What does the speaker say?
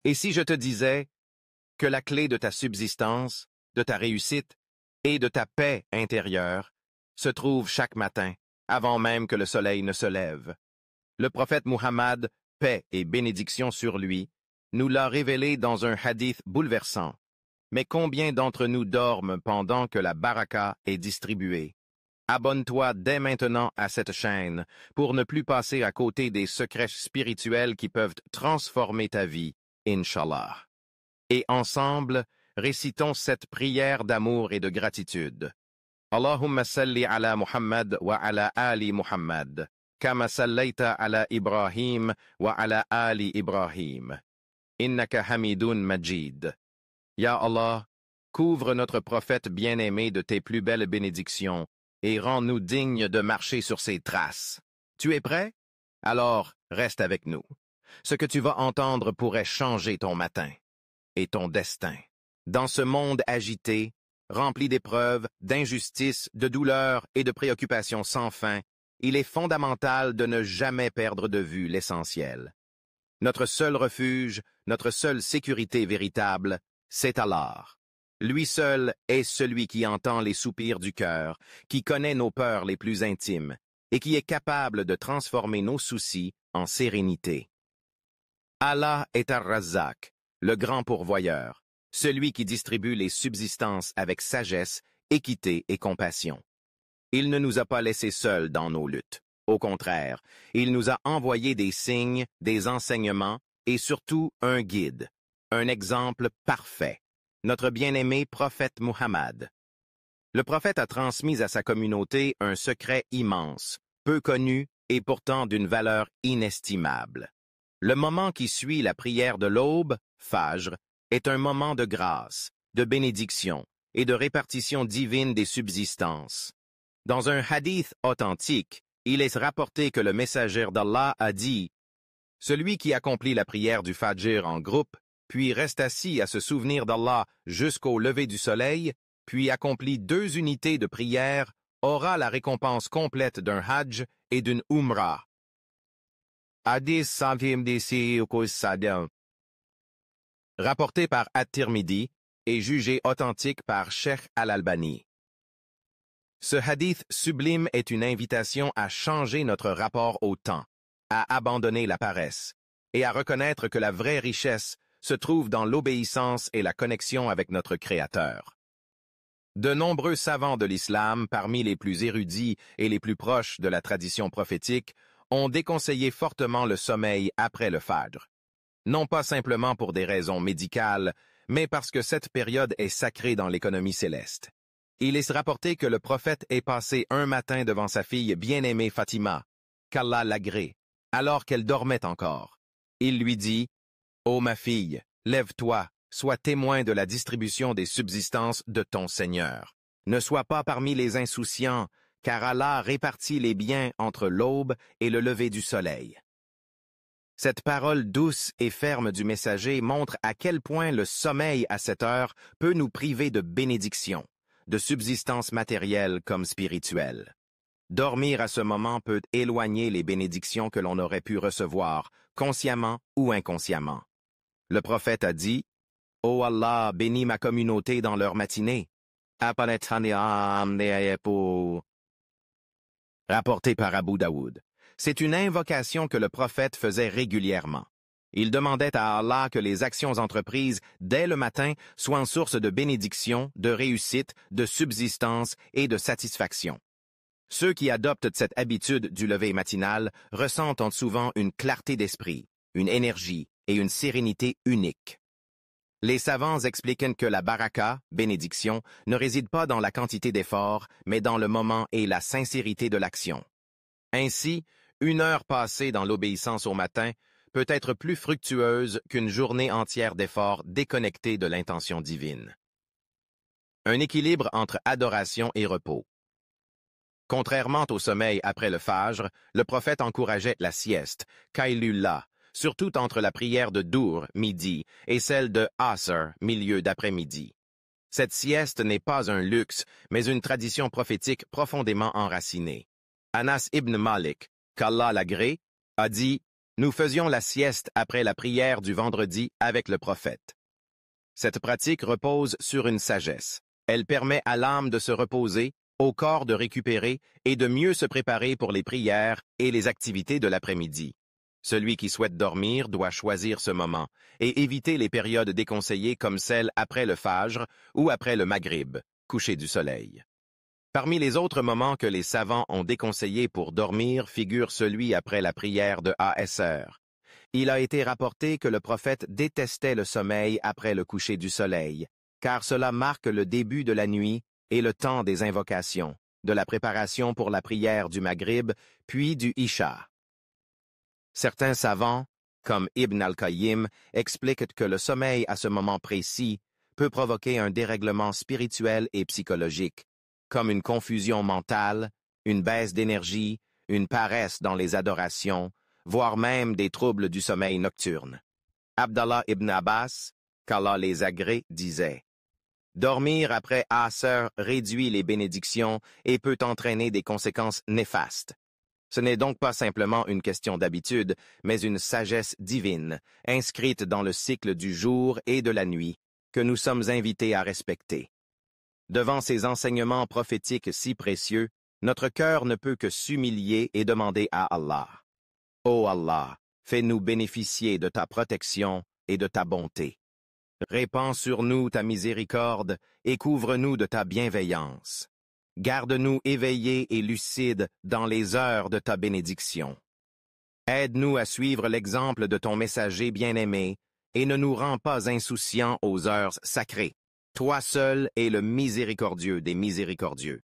Et si je te disais que la clé de ta subsistance, de ta réussite et de ta paix intérieure se trouve chaque matin, avant même que le soleil ne se lève. Le prophète Muhammad, paix et bénédiction sur lui, nous l'a révélé dans un hadith bouleversant. Mais combien d'entre nous dorment pendant que la baraka est distribuée? Abonne-toi dès maintenant à cette chaîne pour ne plus passer à côté des secrets spirituels qui peuvent transformer ta vie, Inch'Allah. Et ensemble, récitons cette prière d'amour et de gratitude. Allahumma salli ala Muhammad wa ala ali Muhammad, kama sallaita ala Ibrahim wa ala ali Ibrahim. Innaka hamidun majid. Ya Allah, couvre notre prophète bien-aimé de tes plus belles bénédictions et rends-nous dignes de marcher sur ses traces. Tu es prêt? Alors, reste avec nous. Ce que tu vas entendre pourrait changer ton matin et ton destin. Dans ce monde agité, rempli d'épreuves, d'injustices, de douleurs et de préoccupations sans fin, il est fondamental de ne jamais perdre de vue l'essentiel. Notre seul refuge, notre seule sécurité véritable, c'est Allah. Lui seul est celui qui entend les soupirs du cœur, qui connaît nos peurs les plus intimes et qui est capable de transformer nos soucis en sérénité. Allah est Ar-Razzaq, le grand pourvoyeur, celui qui distribue les subsistances avec sagesse, équité et compassion. Il ne nous a pas laissés seuls dans nos luttes. Au contraire, il nous a envoyé des signes, des enseignements et surtout un guide, un exemple parfait, notre bien-aimé prophète Muhammad. Le prophète a transmis à sa communauté un secret immense, peu connu et pourtant d'une valeur inestimable. Le moment qui suit la prière de l'aube, Fajr, est un moment de grâce, de bénédiction et de répartition divine des subsistances. Dans un hadith authentique, il est rapporté que le messager d'Allah a dit « Celui qui accomplit la prière du Fajr en groupe, puis reste assis à se souvenir d'Allah jusqu'au lever du soleil, puis accomplit 2 unités de prière, aura la récompense complète d'un Hajj et d'une Umrah. » Hadith rapporté par At-Tirmidhi et jugé authentique par Cheikh Al-Albani. Ce hadith sublime est une invitation à changer notre rapport au temps, à abandonner la paresse et à reconnaître que la vraie richesse se trouve dans l'obéissance et la connexion avec notre Créateur. De nombreux savants de l'islam, parmi les plus érudits et les plus proches de la tradition prophétique, ont déconseillé fortement le sommeil après le Fajr. Non pas simplement pour des raisons médicales, mais parce que cette période est sacrée dans l'économie céleste. Il est rapporté que le prophète est passé un matin devant sa fille bien-aimée Fatima, qu'Allah l'agrée, alors qu'elle dormait encore. Il lui dit « Ô ma fille, lève-toi, sois témoin de la distribution des subsistances de ton Seigneur. Ne sois pas parmi les insouciants, car Allah répartit les biens entre l'aube et le lever du soleil. » Cette parole douce et ferme du messager montre à quel point le sommeil à cette heure peut nous priver de bénédictions, de subsistance matérielle comme spirituelle. Dormir à ce moment peut éloigner les bénédictions que l'on aurait pu recevoir, consciemment ou inconsciemment. Le prophète a dit « Ô Allah, bénis ma communauté dans leur matinée. » Rapporté par Abu Daoud. C'est une invocation que le prophète faisait régulièrement. Il demandait à Allah que les actions entreprises dès le matin soient une source de bénédiction, de réussite, de subsistance et de satisfaction. Ceux qui adoptent cette habitude du lever matinal ressentent souvent une clarté d'esprit, une énergie et une sérénité uniques. Les savants expliquent que la baraka, bénédiction, ne réside pas dans la quantité d'efforts, mais dans le moment et la sincérité de l'action. Ainsi, 1 heure passée dans l'obéissance au matin peut être plus fructueuse qu'une journée entière d'efforts déconnectés de l'intention divine. Un équilibre entre adoration et repos. Contrairement au sommeil après le Fajr, le prophète encourageait la sieste, Qailullah, surtout entre la prière de Dour, midi, et celle de Asr, milieu d'après-midi. Cette sieste n'est pas un luxe, mais une tradition prophétique profondément enracinée. Anas ibn Malik, qu'Allah l'agrée, a dit Nous faisions la sieste après la prière du vendredi avec le prophète. Cette pratique repose sur une sagesse. Elle permet à l'âme de se reposer, au corps de récupérer et de mieux se préparer pour les prières et les activités de l'après-midi. Celui qui souhaite dormir doit choisir ce moment et éviter les périodes déconseillées comme celles après le fajr ou après le maghrib, coucher du soleil. Parmi les autres moments que les savants ont déconseillés pour dormir figure celui après la prière de Asr. Il a été rapporté que le prophète détestait le sommeil après le coucher du soleil, car cela marque le début de la nuit et le temps des invocations, de la préparation pour la prière du Maghrib, puis du Isha. Certains savants, comme Ibn al-Qayyim, expliquent que le sommeil à ce moment précis peut provoquer un dérèglement spirituel et psychologique, comme une confusion mentale, une baisse d'énergie, une paresse dans les adorations, voire même des troubles du sommeil nocturne. Abdallah ibn Abbas, qu'Allah les agrée, disait « Dormir après Asr réduit les bénédictions et peut entraîner des conséquences néfastes. Ce n'est donc pas simplement une question d'habitude, mais une sagesse divine, inscrite dans le cycle du jour et de la nuit, que nous sommes invités à respecter. » Devant ces enseignements prophétiques si précieux, notre cœur ne peut que s'humilier et demander à Allah. Ô Allah, fais-nous bénéficier de ta protection et de ta bonté. Répands sur nous ta miséricorde et couvre-nous de ta bienveillance. Garde-nous éveillés et lucides dans les heures de ta bénédiction. Aide-nous à suivre l'exemple de ton messager bien-aimé et ne nous rends pas insouciants aux heures sacrées. Toi seul es le miséricordieux des miséricordieux.